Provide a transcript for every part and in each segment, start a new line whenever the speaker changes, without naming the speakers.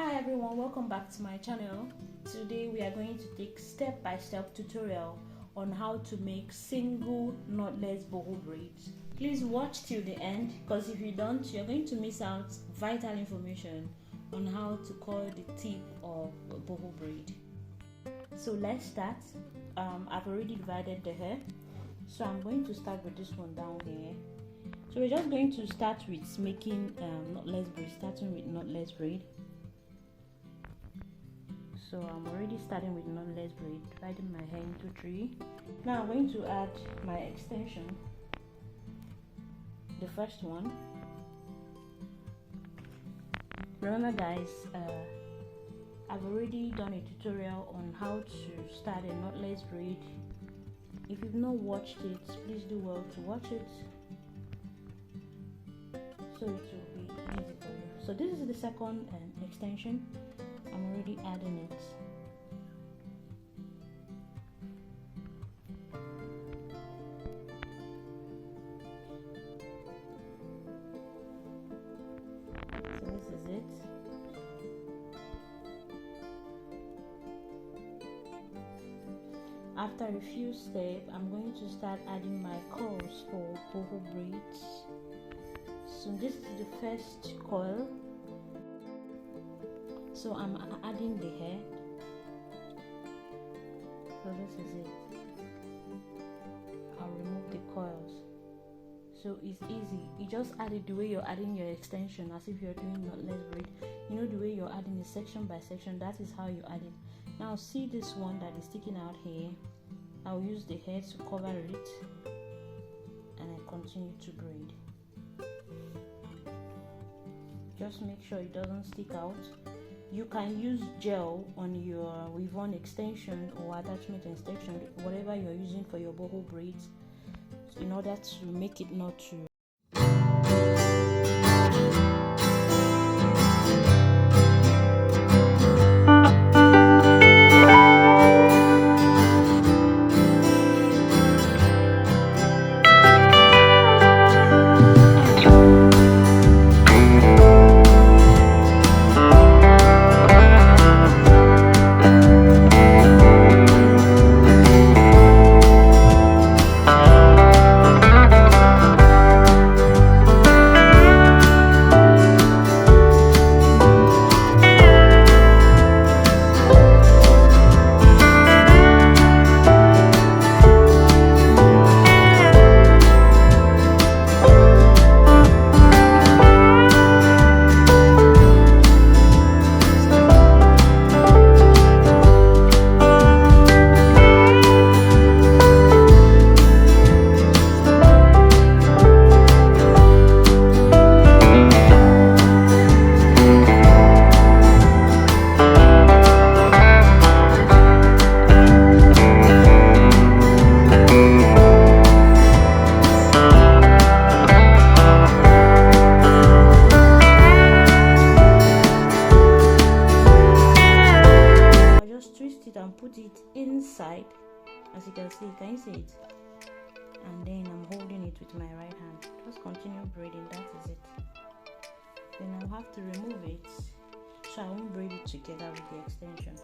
Hi everyone, welcome back to my channel. Today we are going to take step-by-step tutorial on how to make single knotless boho braids. Please watch till the end, because if you don't, you're going to miss out vital information on how to coil the tip of a boho braid. So let's start. I've already divided the hair, so I'm going to start with this one down here. So we're just going to start with making knotless braid, starting with knotless braid. So I'm already starting with knotless braid, dividing my hair into 3. Now I'm going to add my extension, the first one. Remember guys, I've already done a tutorial on how to start a knotless braid. If you've not watched it, please do well to watch it, so it will be easy for you. So this is the second extension. I'm already adding it. So this is it. After a few steps, I'm going to start adding my coils for boho braids. So this is the first coil. So I'm adding the head. So this is it. I'll remove the coils. So it's easy. You just add it the way you're adding your extension, as if you're doing knotless braid. You know, the way you're adding it section by section, that is how you add it. Now see this one that is sticking out here. I'll use the head to cover it, and I continue to braid. Just make sure it doesn't stick out. You can use gel on your weave-on extension or attachment extension, whatever you're using for your boho braids, in order to make it not too. And put it inside, as you can you see it? And then I'm holding it with my right hand. Just continue braiding, that is it. Then I'll have to remove it, so I won't braid it together with the extension.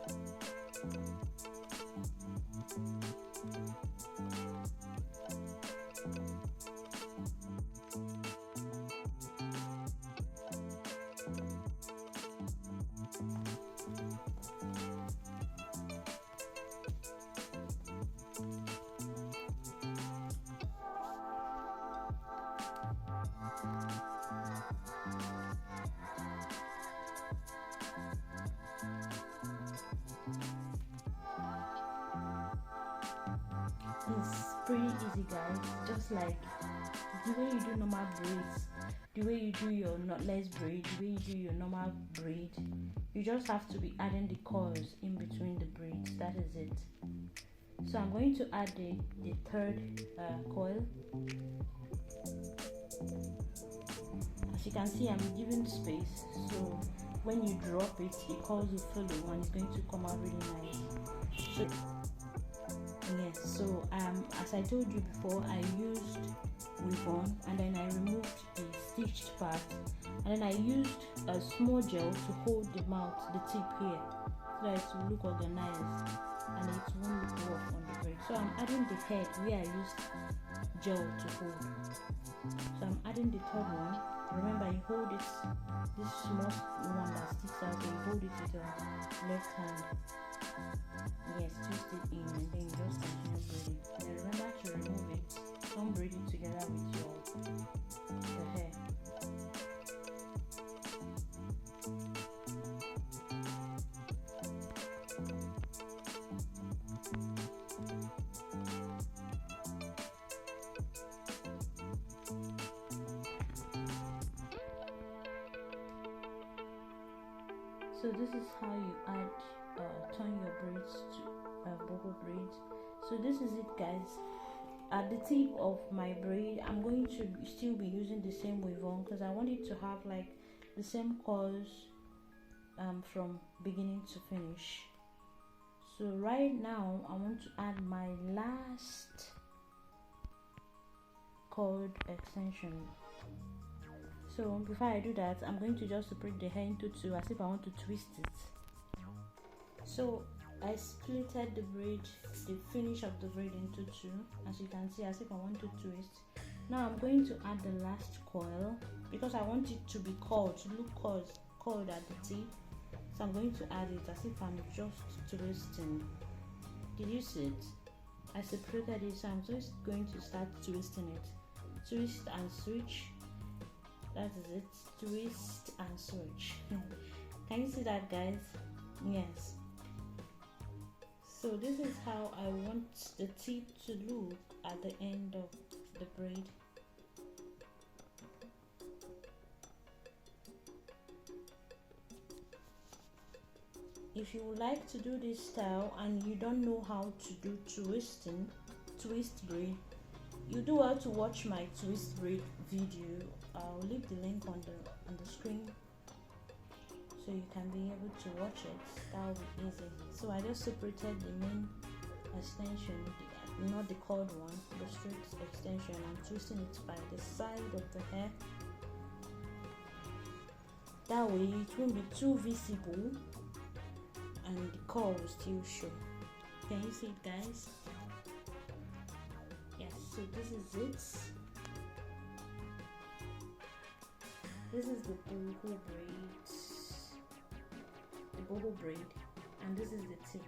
It's pretty easy guys, just like the way you do normal braids, the way you do your knotless braid, the way you do your normal braid. You just have to be adding the coils in between the braids, that is it. So I'm going to add the third coil. As you can see, I'm giving space, so when you drop it, the coils will follow and it's going to come out really nice. So yes, so as I told you before, I used weave-on and then I removed the stitched part, and then I used a small gel to hold the mouth, the tip here, so that it will look organized and it won't look rough on the braid. So I'm adding the head where I used gel to hold. So I'm adding the third one. Remember, you hold it, this small one that sticks out, so you hold it with your left hand. Yes, twist it in and then just continue braiding. And remember to remove it. Don't braid it together with your hair. So this is how you add turn your braids to boho braids. So this is it, guys. At the tip of my braid, I'm going to still be using the same weave on because I want it to have like the same curls from beginning to finish. So right now I want to add my last cord extension. So before I do that, I'm going to just separate the hair into two as if I want to twist it. So I splitted the braid, the finish of the braid into two, as you can see, as if I want to twist. Now I'm going to add the last coil because I want it to be curled, to look curled at the tip. So I'm going to add it as if I'm just twisting. Did you see it? I separated it, so I'm just going to start twisting it. Twist and switch. That is it. Twist and switch. Can you see that, guys? Yes. So this is how I want the tip to look at the end of the braid. If you would like to do this style and you don't know how to do twist braid, you do have to watch my twist braid video. I'll leave the link on the screen so you can be able to watch it. That will be easy. So I just separated the main extension, not the cord one, the straight extension. I'm twisting it by the side of the hair. That way it won't be too visible and the curl will still show. Can you see it, guys? Yes, so this is it. This is the boho braid, and this is the tip.